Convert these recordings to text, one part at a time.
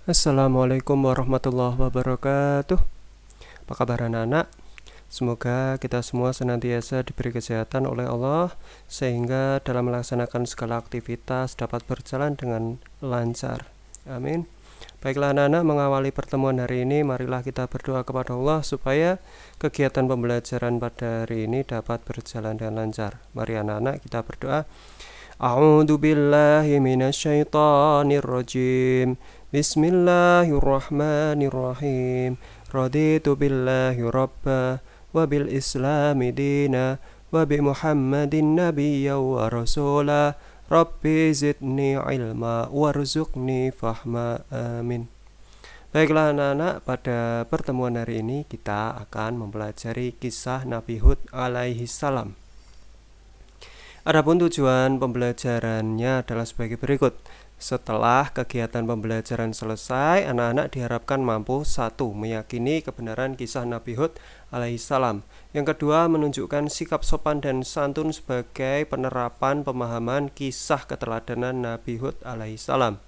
Assalamualaikum warahmatullahi wabarakatuh. Apa kabar anak-anak? Semoga kita semua senantiasa diberi kesehatan oleh Allah sehingga dalam melaksanakan segala aktivitas dapat berjalan dengan lancar. Amin. Baiklah anak-anak, mengawali pertemuan hari ini, marilah kita berdoa kepada Allah supaya kegiatan pembelajaran pada hari ini dapat berjalan dengan lancar. Mari anak-anak kita berdoa. A'udzu billahi minasyaitonir rajim. Bismillahirrahmanirrahim. Raditu billahi rabba wa bil islami dina wa bi Muhammadin nabiyya wa rasula. Rabbi zidni ilma warzuqni fahma. Amin. Baiklah anak-anak, pada pertemuan hari ini kita akan mempelajari kisah Nabi Hud alaihi salam. Adapun tujuan pembelajarannya adalah sebagai berikut. Setelah kegiatan pembelajaran selesai, anak-anak diharapkan mampu 1. Meyakini kebenaran kisah Nabi Hud alaihissalam. Yang kedua, menunjukkan sikap sopan dan santun sebagai penerapan pemahaman kisah keteladanan Nabi Hud alaihissalam.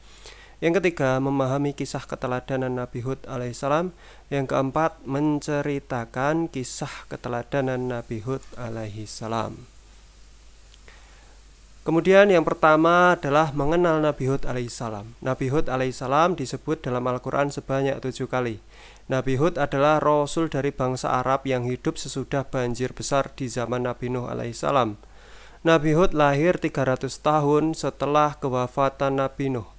Yang ketiga, memahami kisah keteladanan Nabi Hud alaihissalam. Yang keempat, menceritakan kisah keteladanan Nabi Hud alaihissalam. Kemudian yang pertama adalah mengenal Nabi Hud alaihissalam. Nabi Hud alaihissalam disebut dalam Al-Quran sebanyak 7 kali. Nabi Hud adalah rasul dari bangsa Arab yang hidup sesudah banjir besar di zaman Nabi Nuh alaihissalam. Nabi Hud lahir 300 tahun setelah kewafatan Nabi Nuh.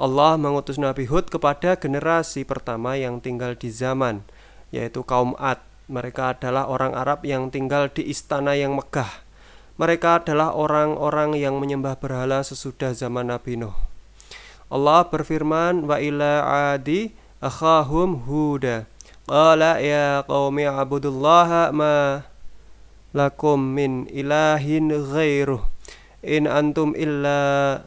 Allah mengutus Nabi Hud kepada generasi pertama yang tinggal di zaman, yaitu kaum Ad. Mereka adalah orang Arab yang tinggal di istana yang megah. Mereka adalah orang-orang yang menyembah berhala sesudah zaman Nabi Nuh. Allah berfirman, wa ila adi akhahum huda qala ya qaumi abudullaha ma lakum min ilahin ghairuh in antum illa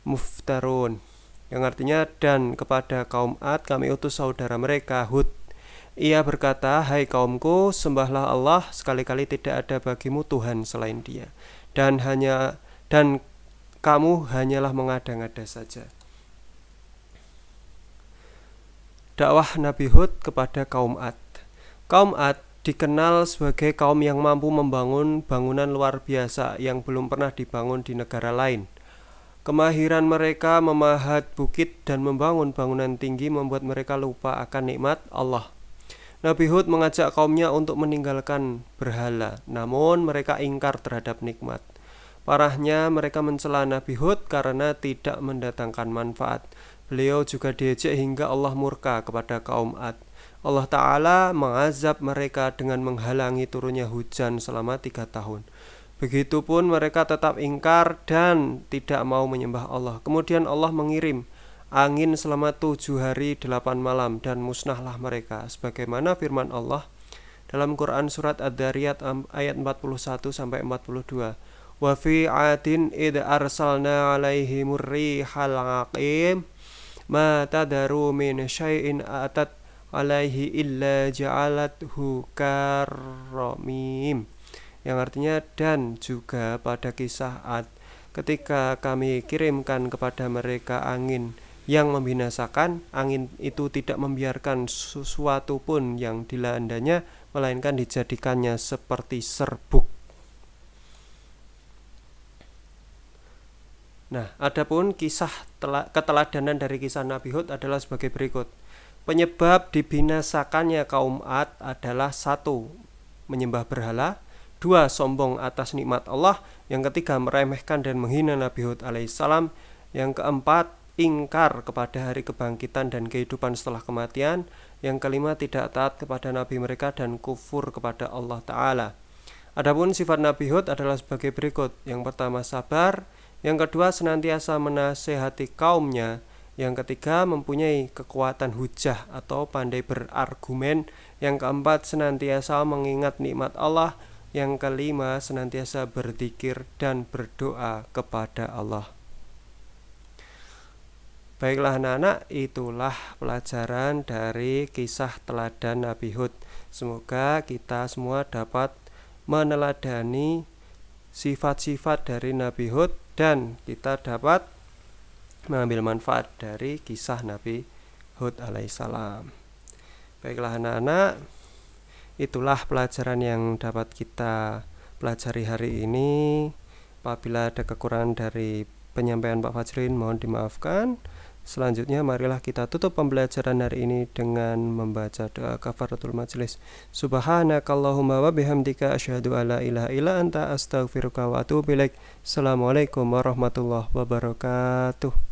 muftarun. Yang artinya, dan kepada kaum Ad kami utus saudara mereka Hud. Ia berkata, hai kaumku, sembahlah Allah, sekali-kali tidak ada bagimu Tuhan selain Dia, dan kamu hanyalah mengada-ngada saja. Dakwah Nabi Hud kepada kaum Ad. Kaum Ad dikenal sebagai kaum yang mampu membangun bangunan luar biasa yang belum pernah dibangun di negara lain. Kemahiran mereka memahat bukit dan membangun bangunan tinggi membuat mereka lupa akan nikmat Allah. Nabi Hud mengajak kaumnya untuk meninggalkan berhala, namun mereka ingkar terhadap nikmat. Parahnya, mereka mencela Nabi Hud karena tidak mendatangkan manfaat. Beliau juga diejek hingga Allah murka kepada kaum Ad. Allah Ta'ala mengazab mereka dengan menghalangi turunnya hujan selama 3 tahun. Begitupun mereka tetap ingkar dan tidak mau menyembah Allah. Kemudian Allah mengirim angin selama 7 hari 8 malam dan musnahlah mereka, sebagaimana firman Allah dalam Quran surat Ad-Dariyat ayat 41 sampai 42. Wa fi 'adin id arsalna 'alaihimur rihal 'aqim ma tadaru min syai'in atat 'alaihi illa ja'alathu karramim. Yang artinya, dan juga pada kisah Ad, ketika kami kirimkan kepada mereka angin yang membinasakan, angin itu tidak membiarkan sesuatu pun yang dilandanya, melainkan dijadikannya seperti serbuk. Nah, adapun kisah keteladanan dari kisah Nabi Hud adalah sebagai berikut. Penyebab dibinasakannya kaum Ad adalah 1. Menyembah berhala, 2. Sombong atas nikmat Allah, yang ketiga meremehkan dan menghina Nabi Hud alaihissalam, yang keempat ingkar kepada hari kebangkitan dan kehidupan setelah kematian, yang kelima tidak taat kepada nabi mereka dan kufur kepada Allah Ta'ala. Adapun sifat Nabi Hud adalah sebagai berikut. Yang pertama sabar, yang kedua senantiasa menasehati kaumnya, yang ketiga mempunyai kekuatan hujah atau pandai berargumen, yang keempat senantiasa mengingat nikmat Allah, yang kelima senantiasa berzikir dan berdoa kepada Allah. Baiklah anak-anak, itulah pelajaran dari kisah teladan Nabi Hud. Semoga kita semua dapat meneladani sifat-sifat dari Nabi Hud dan kita dapat mengambil manfaat dari kisah Nabi Hud alaihissalam. Baiklah anak-anak, itulah pelajaran yang dapat kita pelajari hari ini. Apabila ada kekurangan dari penyampaian Pak Fajrin, mohon dimaafkan. Selanjutnya marilah kita tutup pembelajaran hari ini dengan membaca doa kafaratul majelis. Subhanakallahumma wa bihamdika asyhadu alla ilaha illa anta astaghfiruka wa atubu ilaik. Assalamualaikum warahmatullahi wabarakatuh.